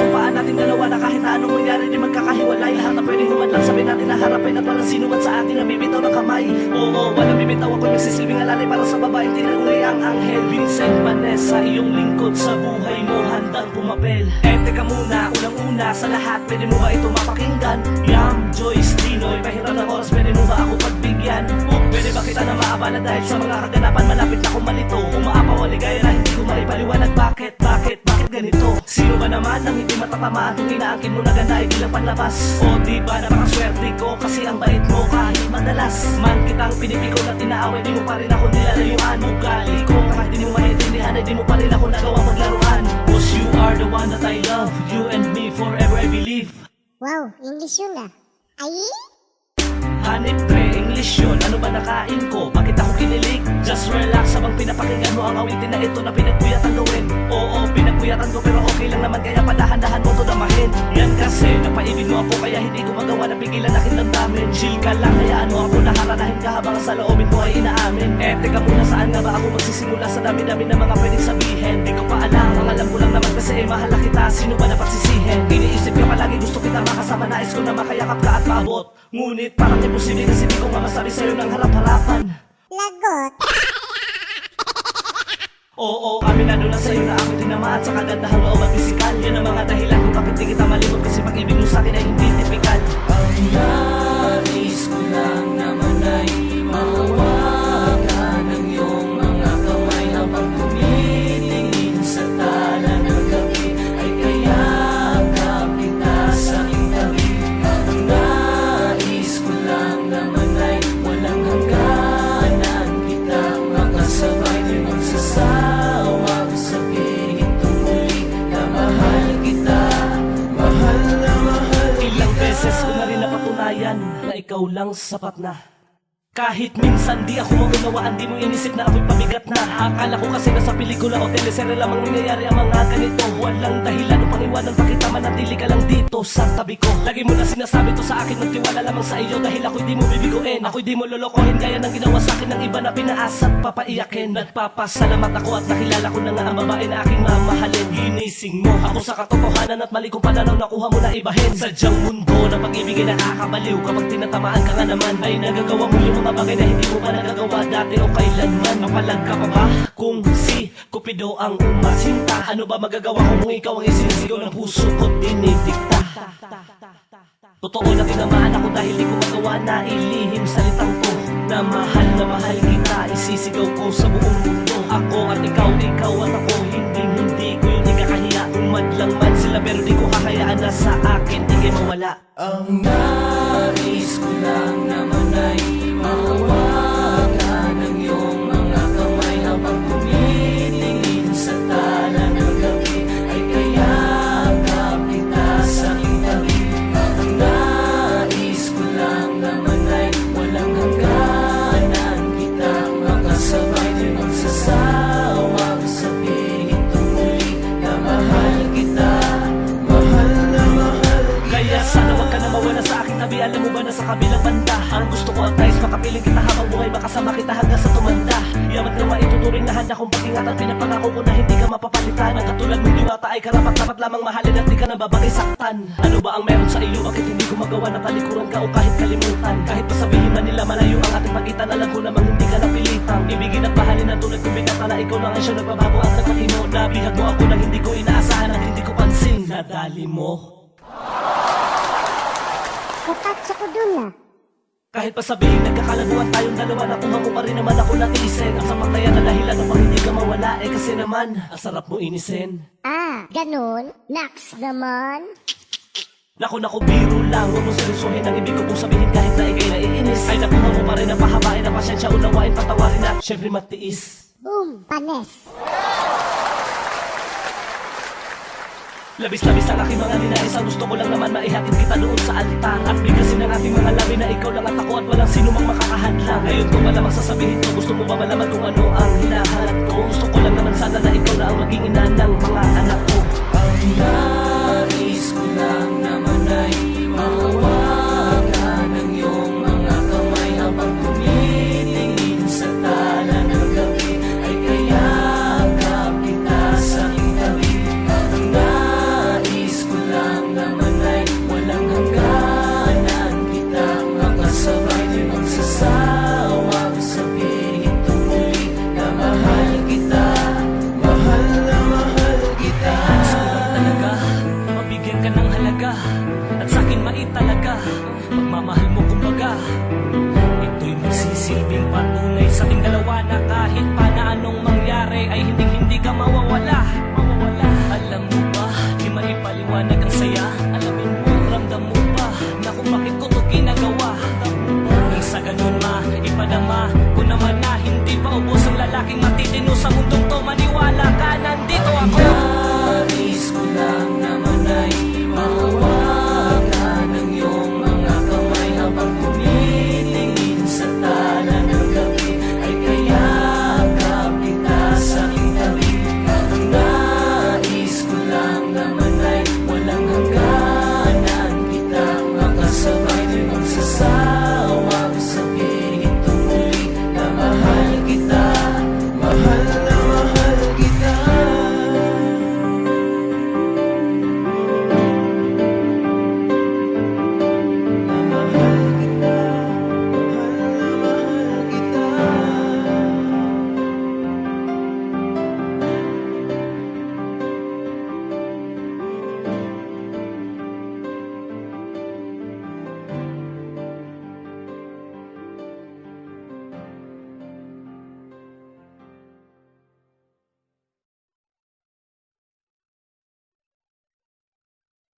Napagsumpaan natin dalawa na kahit na anong mangyari di magkakahiwalay. Lahat na pwedeng humadlang sabi natin na harapin at walang sino man sa atin na bibitaw ng kamay. Oo, walang bibitaw, ako'y magsisilbing alalay para sa babaeng tinaguri ang anghel. Vincent Vanessa, iyong lingkod sa buhay mo, handang pumapel. Teka muna, unang-una sa lahat, pwede mo ba ito mapakinggan? Yam, Joyce, Dinoy, pahiram ng oras, pwede mo ba ako pagbigyan? Pwede ba kita na maabala dahil sa mga kaganapan, malapit na kong malito. Umaapaw ang ligaya na hindi ko maipaliwanag. Bakit ganito? Sino ba naman ang hindi matatamaan kung inaangkin mo na ganda ay bilang panlabas? O di ba napakaswerte ko kasi ang bait mo kahit madalas man kitang pinipikon at inaaway, di mo pa rin ako nilalayuan. Ugali ko kahit di mo maintindihan ay di mo pa rin ako nagawa maglaruan. Cause you are the one that I love, you and me forever I believe. Wow, English yun ah. Ay? Hanip pre, English yun, ano ba nakain ko? Bakit ako kinilig? Just relax habang pinapakinggan mo ang awitin na ito na pinagpuyatan gawin. Oo, pinagpuyatan ko pero okay lang naman kaya padahan-dahan mo to damahin. Yan kasi, napaibig mo ako kaya hindi ko magawa na pigilan aking damdamin. Chill ka lang, hayaan mo ako naharanahin ka habang sa loobin mo ay inaamin. Teka muna, saan nga ba ako magsisimula sa dami-dami na mga pwedeng sabihin? Di ko pa alam, ang alam ko lang naman kasi mahal na kita, sino ba na pagsisihin? Iniisip ka palagi, gusto kita makasama, nais ko na makayakap ka at maabot. Ngunit parang imposible kasi di ko nga masabi sa'yo ng harap-harapan. Lagot. Oo, aminado na sa'yo na ako'y tinamaan sa kagandahang loob at pisikal. Yan ang mga dahilan kung bakit di kita malimot kasi pag-ibig mo sa'kin ay hindi tipikal. Ang nais ko lang naman ay mahawakan ng iyong mga kamay habang tumitingin sa tala ng gabi ay kayakap kita sa aking tabi. Ang nais ko lang naman ay walang hangganan kitang makasabay di magsasawang sabihin tungkoli na mahal kita, mahal na mahal. Ilang beses ko na rin napatunayan na ikaw lang sapat na. Kahit minsan di ako maunawaan, di mo inisip na ako'y pabigat na. Akala ko kasi nasa pelikula o teleserye lamang nangyayari ang mga ganito. Walang dahilan upang iwanan pa kita, manatili ka lang dito sa tabi ko. Lagi mo na sinasabi to sa akin, magtiwala lamang sa iyo dahil ako'y di mo bibiguin. Ako'y di mo lolokohin gaya ng ginawa sa akin ng iba na pinaasa at papaiyakin. Nagpapasalamat ako at nakilala ko na nga ang babae na aking mamahalin. Ginising mo ako sa katotohanan at mali kong pananaw nakuha mo na ibahin. Sadyang mundo na pag-ibig ay nakakabaliw kapag tinatamaan ka nga naman ay nagagawa mo yung mga bagay na hindi mo pa nagagawa dati o kailanman. Mapalag ka pa ba kung si Cupido ang umasinta? Ano ba magagawa ko kung ikaw ang isinisigaw ng puso ko't dinidikta? Totoo na tinamaan ako dahil di ko magawa na ilihim salitang ko na mahal kita, isisigaw ko sa buong mundo. Ako at ikaw at ako, hindi ko yun ikakahiya. Umadlang man sila pero di ko kakayaan na sa akin di kayo mawala. Ang nais ko lang naman ay mahawakan ng iyong mga kamay habang tumitingin sa tala ng gabi ay kayakap kita sa aking tabi. Ang nais ko lang naman ay walang hangganan kitang makasabay di magsasawang sabihin tungkoli na mahal kita, mahal na mahal. Kaya sana wag ka na mawala sa aking tabi. Alam mo ba na sa kabilang banda ang gusto ko at nais makapiling kita habang buhay, makasama kita hanggang sa tumanda. Yamat nga maituturing na handa kong pag-ingatan, pinapangako ko na hindi ka mapapalitan. Ang katulad mong diwata ay karapat-dapat lamang mahalin at di ka na babagay saktan. Ano ba ang meron sa iyo? Bakit hindi ko magawa na talikuran ka o kahit kalimutan? Kahit pa sabihin man nila malayo ang ating pagitan, alam ko namang hindi ka napilitang ibigin at mahalin na tulad kong binata na ikaw lang ang siyang nagbabago at nagpatino. Nabihag mo ako nang hindi ko inaasahan at hindi ko pansin. Nadali mo. Katatsa ko dun ah. Kahit pa sabihin nagkakalaguan tayong dalawa, nakuha mo pa rin naman ako ng isin. Ang sapat na yan na dahilan upang hindi ka mawala kasi naman ang sarap mo inisin. Ah, ganun? Naks naman. Naku, biro lang, huwag mong seryosohin ang ibig ko pong sabihin kahit na ikay naiinis. Ay nakuha mo pa rin na pahabain na pasyensya, unawain, patawarin at syempre matiis. Boom, panes. Labis-labis ang aking mga ninais, ang gusto ko lang naman maihatid kita doon sa altar at bigkasin ang ating mga labi na ikaw lang at ako at walang sino mang makakahadlang. Ngayon ko malamang sasabihin ko, gusto mo ba malaman kung ano ang hinahanap ko? Gusto ko lang naman sana na ikaw na ang maging ina ng mga anak ko. Ang nais ko lang naman ay mahawakan ng iyong mga kamay habang tumitingin sa tala ng gabi ay kayakap kita sa aking tabi. Ang nais ko At sa'kin maitalaga, pagmamahal mo kumbaga. Ito'y magsisilbing patunay sa ating dalawa na kahit pa na anong mangyari ay hindi ka mawawala. Alam mo ba, di maipaliwanag ang saya. Alamin mo, ramdam mo ba na kung bakit ko to ginagawa. Nang sa ganun ma, ipadama ko naman na hindi pa ubos ang lalaking matitino sa mundong